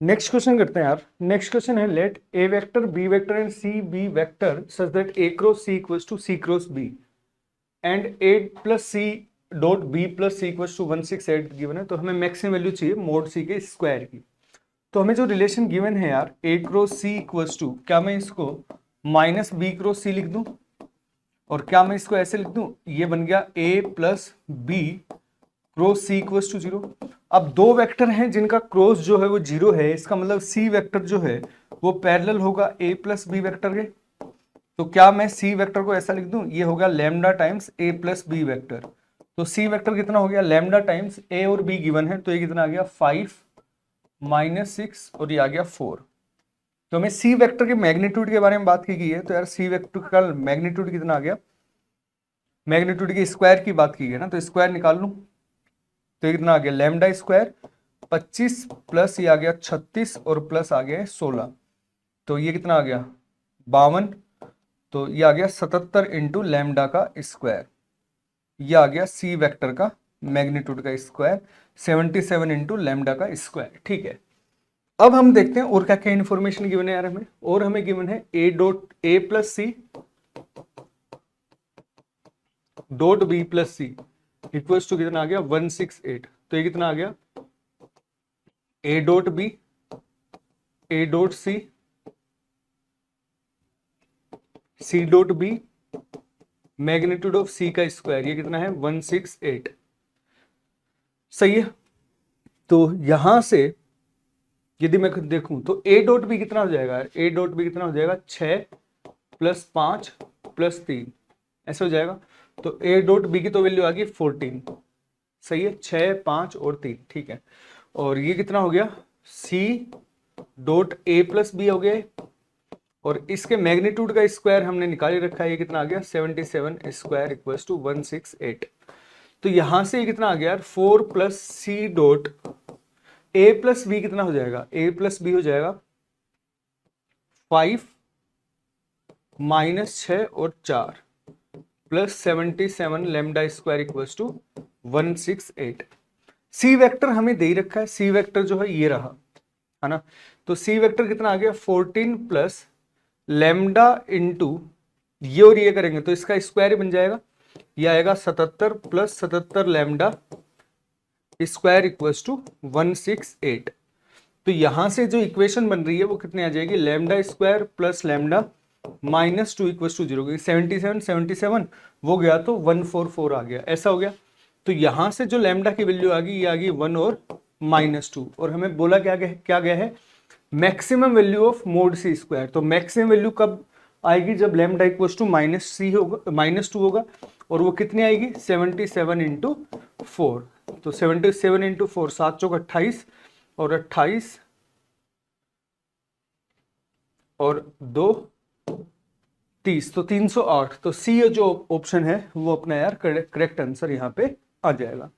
Next question करते हैं यार। नेक्स्ट क्वेश्चन है, let A vector B vector and C B vector such that A cross C equals to C cross B and A plus C dot B plus C equals to 168 given है। तो हमें maximum value चाहिए mod C के square की। तो हमें जो relation given है यार, ए क्रॉस सी इक्वल्स टू, क्या मैं इसको माइनस बी क्रॉस सी लिख दूं और क्या मैं इसको ऐसे लिख दूं, ये बन गया A plus B cross C equals to 0। अब दो वेक्टर हैं जिनका क्रॉस जो है वो 0 है, इसका मतलब सी वेक्टर जो है वो पैरेलल होगा ए प्लस बी वेक्टर के। तो क्या मैं सी वेक्टर को ऐसा लिख दूं, ये होगा लैम्डा टाइम्स ए प्लस बी वेक्टर। तो सी वेक्टर कितना हो गया, लैम्डा टाइम्स ए और बी गिवन है, तो ये कितना आ गया 5 माइनस 6 और ये आ गया 4। तो हमें सी वेक्टर के मैग्नीट्यूड के बारे में बात की गई है, तो यार सी वेक्टर का मैग्नीट्यूड कितना आ गया, मैग्नीट्यूड के स्क्वायर की बात की गई ना, तो स्क्वायर निकाल लूं तो कितना आ गया लैम्डा स्क्वायर 25 प्लस ये आ गया 36 और प्लस आ गया 16, तो ये कितना आ गया 52। तो ये आ गया 77 इंटू लैम्डा का स्क्वायर, ये आ गया सी वेक्टर का मैग्नीट्यूड का स्क्वायर 77 इंटू लैम्डा का स्क्वायर। ठीक है, अब हम देखते हैं और क्या क्या इंफॉर्मेशन गिवन है यार हमें। और हमें गिवन है A dot A plus C dot B plus C equals to कितना आ गया 168। तो ये कितना आ गया A dot B A dot C C dot B magnitude of C का स्क्वायर, ये कितना है 168। सही है। तो यहां से यदि मैं देखूं तो ए डॉट बी कितना हो जाएगा, ए डॉट बी कितना हो जाएगा 6 प्लस 5 प्लस 3 ऐसे हो जाएगा। तो ए डॉट बी की तो वैल्यू आ गई 14। सही है, 6 5 और 3। ठीक है, और ये कितना हो गया C dot A plus B हो गया, और इसके मैग्नीट्यूड का स्क्वायर हमने निकाल ही रखा है, ये कितना आ गया 77 स्क्वायर इक्वल्स टू 168। तो यहां से ये कितना आ गया 4 plus C dot A plus B कितना हो जाएगा, ए प्लस बी हो जाएगा 5 माइनस 6 और 4 plus 77 lambda square equals to 168। C vector हमें दे ही रखा है, सी वेक्टर जो है ये रहा है ना। तो सी वेक्टर कितना आ गया 14 प्लस लेमडा इंटू ये और ये करेंगे तो इसका स्क्वायर ही बन जाएगा, ये आएगा 77 plus 77 lambda square equals to 168। तो यहां से जो इक्वेशन बन रही है वो कितनी आ जाएगी, lambda square plus lambda minus 2 equals to 0, क्योंकि 77 77 वो गया तो 144 आ गया, ऐसा हो गया। तो यहां से जो लेमडा की वैल्यू आ गई ये आ गई 1 और -2, और हमें बोला क्या गया है maximum value of mod C square. तो मैक्सिमम वैल्यू कब आएगी, जब लेमडा इक्वल्स टू -3 होगा, -2 होगा, और वो कितनी आएगी 77 इंटू 4। तो 77 इंटू 4 7 चौक 28 और 28 और 2 30, तो 308। तो सी जो ऑप्शन है वो अपना यार करेक्ट आंसर यहाँ पे आ जाएगा।